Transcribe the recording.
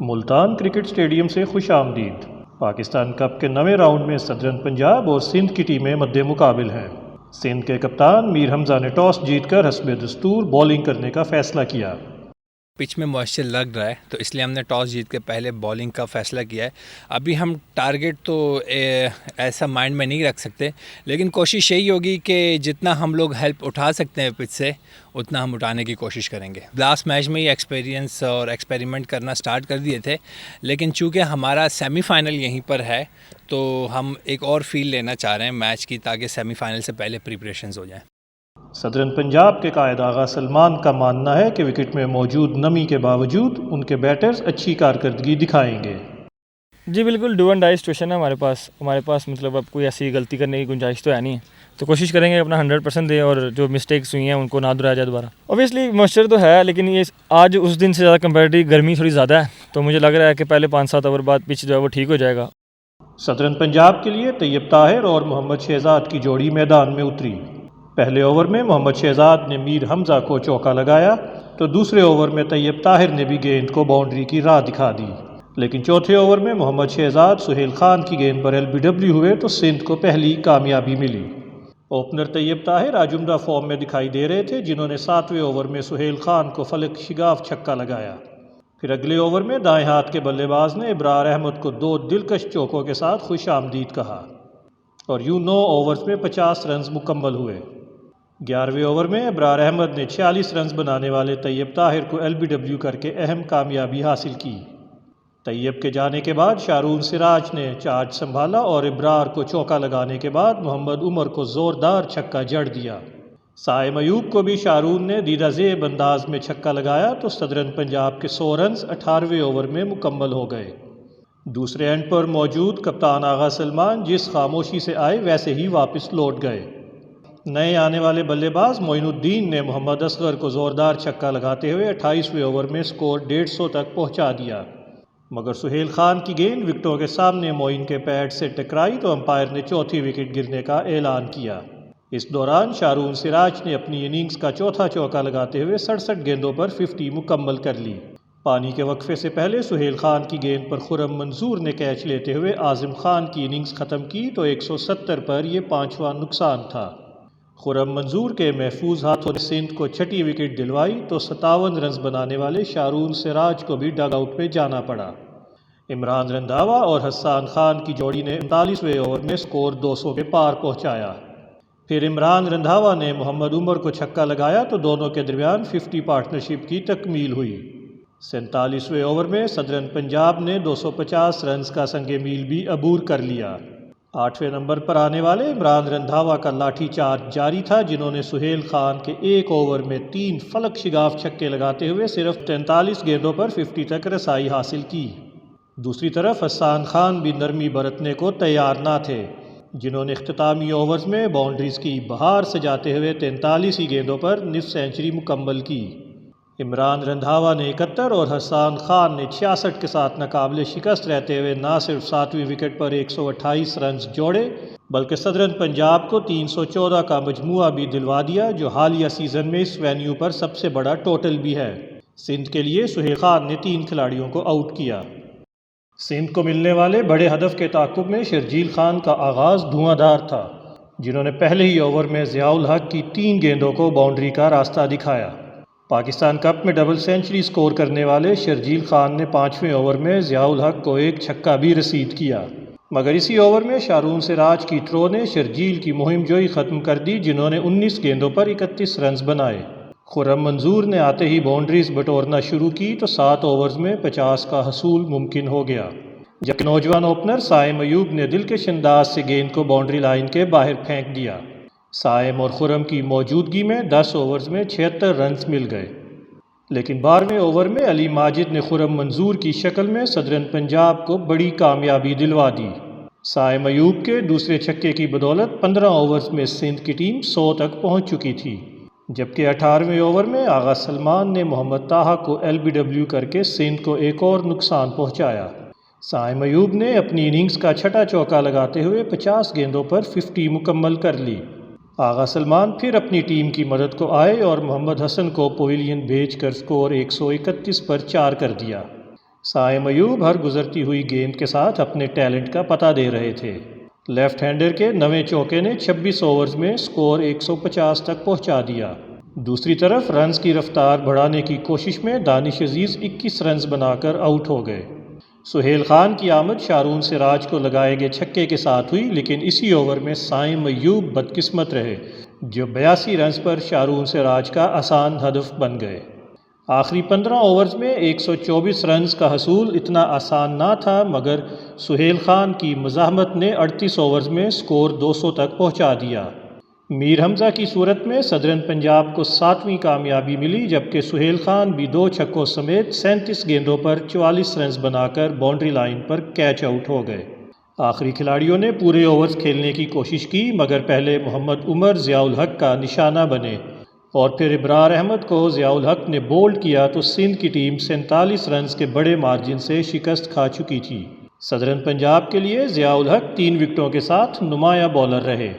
Multan cricket stadium سے خوش آمدید۔ پاکستان کپ کے نویں راؤنڈ میں صدرن پنجاب اور سندھ کی ٹیمیں مد مقابل ہیں۔ سندھ کے کپتان میر حمزہ نے ٹاس جیت کر حسب دستور بولنگ کرنے کا فیصلہ کیا۔ پچ میں موئسچر لگ رہا ہے تو اس لیے ہم نے ٹاس جیت کے پہلے بولنگ کا فیصلہ کیا ہے۔ ابھی ہم ٹارگٹ تو ایسا مائنڈ میں نہیں رکھ سکتے، لیکن کوشش یہی ہوگی کہ جتنا ہم لوگ ہیلپ اٹھا سکتے ہیں پچ سے اتنا ہم اٹھانے کی کوشش کریں گے۔ لاسٹ میچ میں ہی ایکسپیرینس اور ایکسپیریمنٹ کرنا سٹارٹ کر دیے تھے، لیکن چونکہ ہمارا سیمی فائنل یہیں پر ہے تو ہم ایک اور فیل لینا چاہ رہے ہیں میچ کی، تاکہ سیمی فائنل سے پہلے پریپریشنز ہو جائیں۔ صدرن پنجاب کے قائد آغا سلمان کا ماننا ہے کہ وکٹ میں موجود نمی کے باوجود ان کے بیٹرز اچھی کارکردگی دکھائیں گے۔ جی بالکل، ڈو اینڈ ڈائی سچویشن ہے ہمارے پاس مطلب اب کوئی ایسی غلطی کرنے کی گنجائش تو ہے نہیں ہے، تو کوشش کریں گے اپنا 100% دیں اور جو مسٹیکس ہوئی ہیں ان کو نہ دہرایا جائے دوبارہ۔ اوبیسلی موئسچر تو ہے، لیکن یہ آج اس دن سے زیادہ کمپیریٹیو گرمی تھوڑی زیادہ ہے، تو مجھے لگ رہا ہے کہ پہلے 5-7 اوور بعد پچ جو ہے وہ ٹھیک ہو جائے گا۔ صدرن پنجاب کے لیے طیب طاہر اور محمد شہزاد کی جوڑی میدان میں اتری۔ پہلے اوور میں محمد شہزاد نے میر حمزہ کو چوکا لگایا تو دوسرے اوور میں طیب طاہر نے بھی گیند کو باؤنڈری کی راہ دکھا دی، لیکن چوتھے اوور میں محمد شہزاد سہیل خان کی گیند پر LBW ہوئے تو سندھ کو پہلی کامیابی ملی۔ اوپنر طیب طاہر آج عمدہ فارم میں دکھائی دے رہے تھے، جنہوں نے 7ویں اوور میں سہیل خان کو فلک شگاف چھکا لگایا۔ پھر اگلے اوور میں دائیں ہاتھ کے بلے باز نے ابرار احمد کو 2 دلکش چوکوں کے ساتھ خوش آمدید کہا، اور یوں 9 اوورز میں 50 رنز مکمل ہوئے۔ 11ویں اوور میں ابرار احمد نے 46 رنز بنانے والے طیب طاہر کو LBW کر کے اہم کامیابی حاصل کی۔ طیب کے جانے کے بعد شارون سراج نے چارج سنبھالا اور ابرار کو چوکا لگانے کے بعد محمد عمر کو زوردار چھکا جڑ دیا۔ سائم ایوب کو بھی شارون نے دیدہ زیب انداز میں چھکا لگایا تو صدرن پنجاب کے 100 رنز 18ویں اوور میں مکمل ہو گئے۔ دوسرے اینڈ پر موجود کپتان آغا سلمان جس خاموشی سے آئے ویسے ہی واپس لوٹ گئے۔ نئے آنے والے بلے باز معین الدین نے محمد اصغر کو زوردار چھکا لگاتے ہوئے 28ویں اوور میں سکور 150 تک پہنچا دیا، مگر سہیل خان کی گیند وکٹوں کے سامنے معین کے پیڈ سے ٹکرائی تو امپائر نے چوتھی وکٹ گرنے کا اعلان کیا۔ اس دوران شارون سراج نے اپنی اننگز کا چوتھا چوکا لگاتے ہوئے 67 گیندوں پر 50 مکمل کر لی۔ پانی کے وقفے سے پہلے سہیل خان کی گیند پر خرم منظور نے کیچ لیتے ہوئے اعظم خان کی اننگز ختم کی تو 170 پر یہ 5واں نقصان تھا۔ خرم منظور کے محفوظ ہاتھوں نے سندھ کو چھٹی وکٹ دلوائی تو 57 رنز بنانے والے شارون سراج کو بھی ڈگ آؤٹ میں جانا پڑا۔ عمران رندھاوا اور حسان خان کی جوڑی نے 39ویں اوور میں سکور 200 کے پار پہنچایا۔ پھر عمران رندھاوا نے محمد عمر کو چھکا لگایا تو دونوں کے درمیان 50 پارٹنرشپ کی تکمیل ہوئی۔ 47ویں اوور میں صدرن پنجاب نے 250 رنز کا سنگ میل بھی عبور کر لیا۔ 8ویں نمبر پر آنے والے عمران رندھاوا کا لاٹھی چارج جاری تھا، جنہوں نے سہیل خان کے ایک اوور میں 3 فلک شگاف چھکے لگاتے ہوئے صرف 43 گیندوں پر 50 تک رسائی حاصل کی۔ دوسری طرف حسان خان بھی نرمی برتنے کو تیار نہ تھے، جنہوں نے اختتامی اوورز میں باؤنڈریز کی بہار سجاتے ہوئے 43 ہی گیندوں پر نصف سینچری مکمل کی۔ عمران رندھاوا نے 71 اور حسان خان نے 66 کے ساتھ ناقابل شکست رہتے ہوئے نہ صرف 7ویں وکٹ پر 128 رنز جوڑے بلکہ صدرن پنجاب کو 314 کا مجموعہ بھی دلوا دیا، جو حالیہ سیزن میں اس وینیو پر سب سے بڑا ٹوٹل بھی ہے۔ سندھ کے لیے سہیل خان نے 3 کھلاڑیوں کو آؤٹ کیا۔ سندھ کو ملنے والے بڑے ہدف کے تعاقب میں شرجیل خان کا آغاز دھواں دھار تھا، جنہوں نے پہلے ہی اوور میں ضیاء الحق کی 3 گیندوں کو باؤنڈری کا راستہ دکھایا۔ پاکستان کپ میں ڈبل سینچری سکور کرنے والے شرجیل خان نے 5ویں اوور میں ضیاء الحق کو ایک چھکا بھی رسید کیا، مگر اسی اوور میں شارون سراج کی تھرو نے شرجیل کی مہم جوئی ختم کر دی، جنہوں نے 19 گیندوں پر 31 رنز بنائے۔ خرم منظور نے آتے ہی باؤنڈریز بٹورنا شروع کی تو 7 اوورز میں 50 کا حصول ممکن ہو گیا، جبکہ نوجوان اوپنر سائم ایوب نے دلکش انداز سے گیند کو باؤنڈری لائن کے باہر پھینک دیا۔ سائم اور خرم کی موجودگی میں 10 اوورز میں 76 رنز مل گئے، لیکن 12ویں اوور میں علی ماجد نے خرم منظور کی شکل میں صدرن پنجاب کو بڑی کامیابی دلوا دی۔ سائم ایوب کے دوسرے چھکے کی بدولت 15 اوورز میں سندھ کی ٹیم 100 تک پہنچ چکی تھی، جبکہ 18ویں اوور میں آغا سلمان نے محمد طاہا کو LBW کر کے سندھ کو ایک اور نقصان پہنچایا۔ سائم ایوب نے اپنی اننگز کا چھٹا چوکا لگاتے ہوئے 50 گیندوں پر 50 مکمل کر لی۔ آغا سلمان پھر اپنی ٹیم کی مدد کو آئے اور محمد حسن کو پویلین بھیج کر سکور 131 پر 4 کر دیا۔ سائم ایوب ہر گزرتی ہوئی گیند کے ساتھ اپنے ٹیلنٹ کا پتہ دے رہے تھے۔ لیفٹ ہینڈر کے 9ویں چوکے نے 26 اوورز میں سکور 150 تک پہنچا دیا۔ دوسری طرف رنز کی رفتار بڑھانے کی کوشش میں دانش عزیز 21 رنز بنا کر آؤٹ ہو گئے۔ سہیل خان کی آمد شارون سراج کو لگائے گئے چھکے کے ساتھ ہوئی، لیکن اسی اوور میں سائم ایوب بدقسمت رہے جو 82 رنز پر شارون سراج کا آسان ہدف بن گئے۔ آخری 15 اوورز میں 124 رنز کا حصول اتنا آسان نہ تھا، مگر سہیل خان کی مزاحمت نے 38 اوورز میں سکور 200 تک پہنچا دیا۔ میر حمزہ کی صورت میں صدرن پنجاب کو 7ویں کامیابی ملی، جبکہ سہیل خان بھی 2 چھکوں سمیت 37 گیندوں پر 44 رنز بنا کر باؤنڈری لائن پر کیچ آؤٹ ہو گئے۔ آخری کھلاڑیوں نے پورے اوورز کھیلنے کی کوشش کی، مگر پہلے محمد عمر ضیاء الحق کا نشانہ بنے اور پھر ابرار احمد کو ضیاء الحق نے بولڈ کیا تو سندھ کی ٹیم 47 رنز کے بڑے مارجن سے شکست کھا چکی تھی۔ صدرن پنجاب کے لیے ضیاء الحق 3 وکٹوں کے ساتھ نمایاں بولر رہے۔